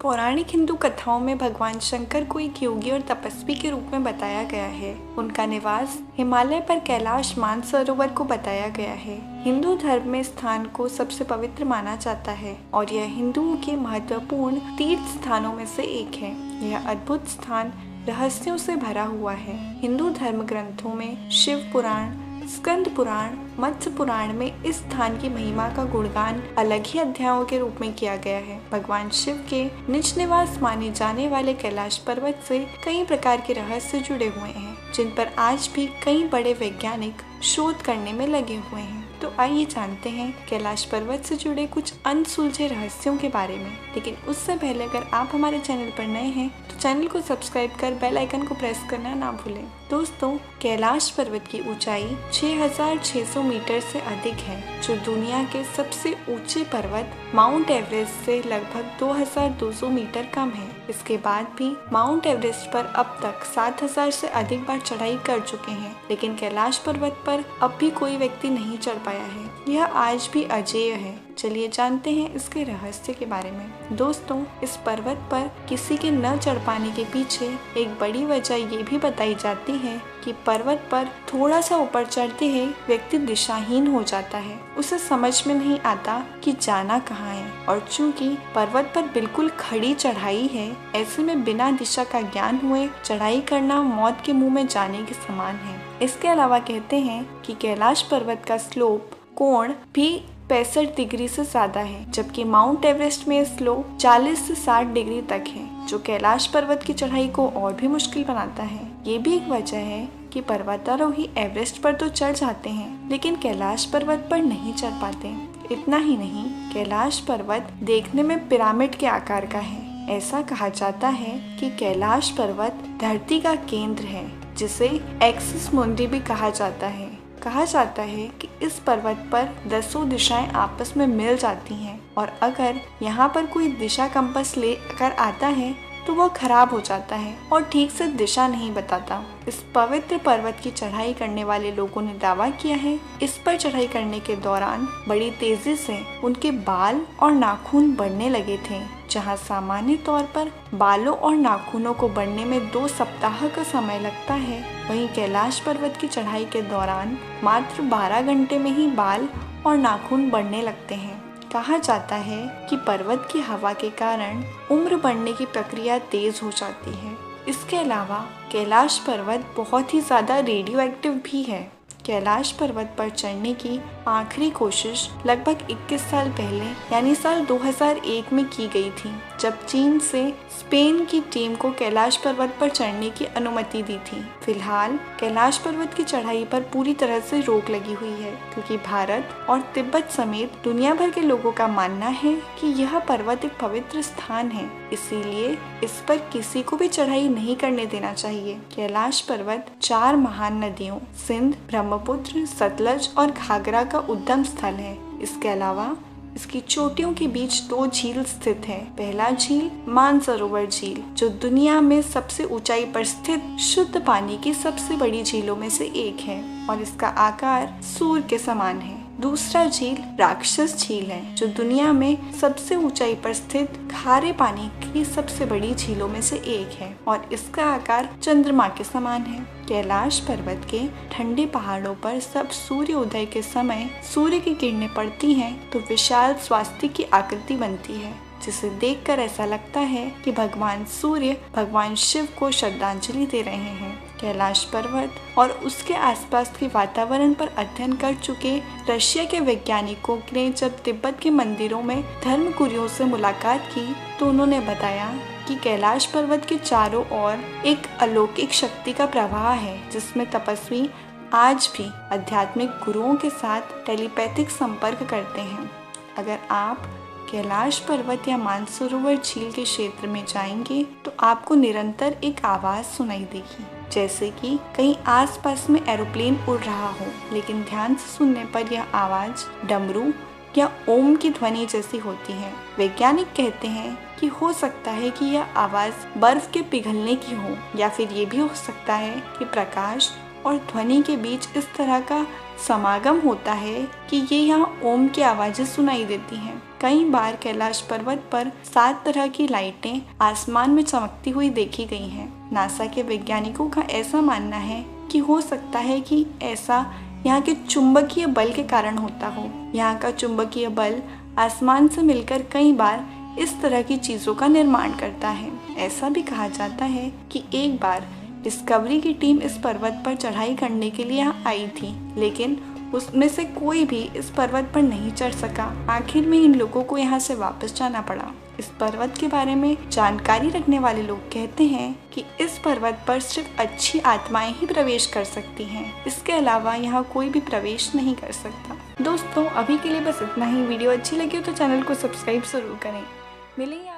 पौराणिक हिंदू कथाओं में भगवान शंकर को एक योगी और तपस्वी के रूप में बताया गया है। उनका निवास हिमालय पर कैलाश मानसरोवर को बताया गया है। हिंदू धर्म में स्थान को सबसे पवित्र माना जाता है और यह हिंदुओं के महत्वपूर्ण तीर्थ स्थानों में से एक है। यह अद्भुत स्थान रहस्यों से भरा हुआ है। हिंदू धर्म ग्रंथों में शिव पुराण, स्कंद पुराण, मत्स्य पुराण में इस स्थान की महिमा का गुणगान अलग ही अध्यायों के रूप में किया गया है। भगवान शिव के निज निवास माने जाने वाले कैलाश पर्वत से कई प्रकार के रहस्य जुड़े हुए हैं, जिन पर आज भी कई बड़े वैज्ञानिक शोध करने में लगे हुए हैं। तो आइए जानते हैं कैलाश पर्वत से जुड़े कुछ अनसुलझे रहस्यों के बारे में। लेकिन उससे पहले अगर आप हमारे चैनल पर नए हैं तो चैनल को सब्सक्राइब कर बेल आइकन को प्रेस करना ना भूलें। दोस्तों, कैलाश पर्वत की ऊंचाई 6600 मीटर से अधिक है, जो दुनिया के सबसे ऊंचे पर्वत माउंट एवरेस्ट से लगभग 2200 मीटर कम है। इसके बाद भी माउंट एवरेस्ट पर अब तक 7000 से अधिक बार चढ़ाई कर चुके हैं, लेकिन कैलाश पर्वत पर अब भी कोई व्यक्ति नहीं चढ़ पाया है। यह आज भी अजेय है। चलिए जानते हैं इसके रहस्य के बारे में। दोस्तों, इस पर्वत पर किसी के न चढ़ पाने के पीछे एक बड़ी वजह ये भी बताई जाती है कि पर्वत पर थोड़ा सा ऊपर चढ़ते ही व्यक्ति दिशाहीन हो जाता है। उसे समझ में नहीं आता कि जाना कहाँ है, और चूंकि पर्वत पर बिल्कुल खड़ी चढ़ाई है, ऐसे में बिना दिशा का ज्ञान हुए चढ़ाई करना मौत के मुंह में जाने के समान है। इसके अलावा कहते हैं कि कैलाश पर्वत का स्लोप कोण भी 65 डिग्री से ज्यादा है, जबकि माउंट एवरेस्ट में स्लोप 40 से 60 डिग्री तक है, जो कैलाश पर्वत की चढ़ाई को और भी मुश्किल बनाता है। ये भी एक वजह है कि पर्वतारोही एवरेस्ट पर तो चढ़ जाते हैं, लेकिन कैलाश पर्वत पर नहीं चढ़ पाते। इतना ही नहीं, कैलाश पर्वत देखने में पिरामिड के आकार का है। ऐसा कहा जाता है कि कैलाश पर्वत धरती का केंद्र है, जिसे एक्सिस मुंडी भी कहा जाता है। कहा जाता है कि इस पर्वत पर 10 दिशाएं आपस में मिल जाती हैं, और अगर यहाँ पर कोई दिशा कंपास लेकर आता है तो वह खराब हो जाता है और ठीक से दिशा नहीं बताता। इस पवित्र पर्वत की चढ़ाई करने वाले लोगों ने दावा किया है, इस पर चढ़ाई करने के दौरान बड़ी तेजी से उनके बाल और नाखून बढ़ने लगे थे। जहां सामान्य तौर पर बालों और नाखूनों को बढ़ने में 2 सप्ताह का समय लगता है, वहीं कैलाश पर्वत की चढ़ाई के दौरान मात्र 12 घंटे में ही बाल और नाखून बढ़ने लगते हैं। कहा जाता है कि पर्वत की हवा के कारण उम्र बढ़ने की प्रक्रिया तेज हो जाती है। इसके अलावा कैलाश पर्वत बहुत ही ज्यादा रेडियो एक्टिव भी है। कैलाश पर्वत पर चढ़ने की आखिरी कोशिश लगभग 21 साल पहले यानी साल 2001 में की गई थी, जब चीन से स्पेन की टीम को कैलाश पर्वत पर चढ़ने की अनुमति दी थी। फिलहाल कैलाश पर्वत की चढ़ाई पर पूरी तरह से रोक लगी हुई है, क्योंकि भारत और तिब्बत समेत दुनिया भर के लोगों का मानना है कि यह पर्वत एक पवित्र स्थान है, इसीलिए इस पर किसी को भी चढ़ाई नहीं करने देना चाहिए। कैलाश पर्वत 4 महान नदियों सिंध, ब्रह्मपुत्र, सतलज और घाघरा का उद्गम स्थल है। इसके अलावा इसकी चोटियों के बीच 2 झील स्थित है। पहला झील मानसरोवर झील, जो दुनिया में सबसे ऊंचाई पर स्थित शुद्ध पानी की सबसे बड़ी झीलों में से एक है और इसका आकार सूर्य के समान है। दूसरा झील राक्षस झील है, जो दुनिया में सबसे ऊंचाई पर स्थित खारे पानी की सबसे बड़ी झीलों में से एक है और इसका आकार चंद्रमा के समान है। कैलाश पर्वत के ठंडे पहाड़ों पर सब सूर्य उदय के समय सूर्य की किरणें पड़ती हैं तो विशाल स्वास्तिक की आकृति बनती है, जिसे देखकर ऐसा लगता है कि भगवान सूर्य भगवान शिव को श्रद्धांजलि दे रहे हैं। कैलाश पर्वत और उसके आसपास के वातावरण पर अध्ययन कर चुके रशिया के वैज्ञानिकों ने जब तिब्बत के मंदिरों में धर्मगुरुओं से मुलाकात की तो उन्होंने बताया कि कैलाश पर्वत के चारों ओर एक अलौकिक शक्ति का प्रवाह है, जिसमें तपस्वी आज भी आध्यात्मिक गुरुओं के साथ टेलीपैथिक संपर्क करते हैं। अगर आप कैलाश पर्वत या मानसरोवर झील के क्षेत्र में जाएंगे तो आपको निरंतर एक आवाज सुनाई देगी, जैसे कि कहीं आसपास में एरोप्लेन उड़ रहा हो, लेकिन ध्यान से सुनने पर यह आवाज डमरू या ओम की ध्वनि जैसी होती है। वैज्ञानिक कहते हैं कि हो सकता है कि यह आवाज बर्फ के पिघलने की हो, या फिर ये भी हो सकता है कि प्रकाश और ध्वनि के बीच इस तरह का समागम होता है कि ये यहाँ ओम की आवाजें सुनाई देती हैं। कई बार कैलाश पर्वत पर 7 तरह की लाइटें आसमान में चमकती हुई देखी गई हैं। नासा के वैज्ञानिकों का ऐसा मानना है कि हो सकता है कि ऐसा यहाँ के चुंबकीय बल के कारण होता हो। यहाँ का चुंबकीय बल आसमान से मिलकर कई बार इस तरह की चीजों का निर्माण करता है। ऐसा भी कहा जाता है कि एक बार डिस्कवरी की टीम इस पर्वत पर चढ़ाई करने के लिए यहाँ आई थी, लेकिन उसमें से कोई भी इस पर्वत पर नहीं चढ़ सका। आखिर में इन लोगों को यहाँ से वापस जाना पड़ा। इस पर्वत के बारे में जानकारी रखने वाले लोग कहते हैं कि इस पर्वत पर सिर्फ अच्छी आत्माएं ही प्रवेश कर सकती हैं। इसके अलावा यहाँ कोई भी प्रवेश नहीं कर सकता। दोस्तों, अभी के लिए बस इतना ही। वीडियो अच्छी लगी हो तो चैनल को सब्सक्राइब जरूर करें। मिलेंगे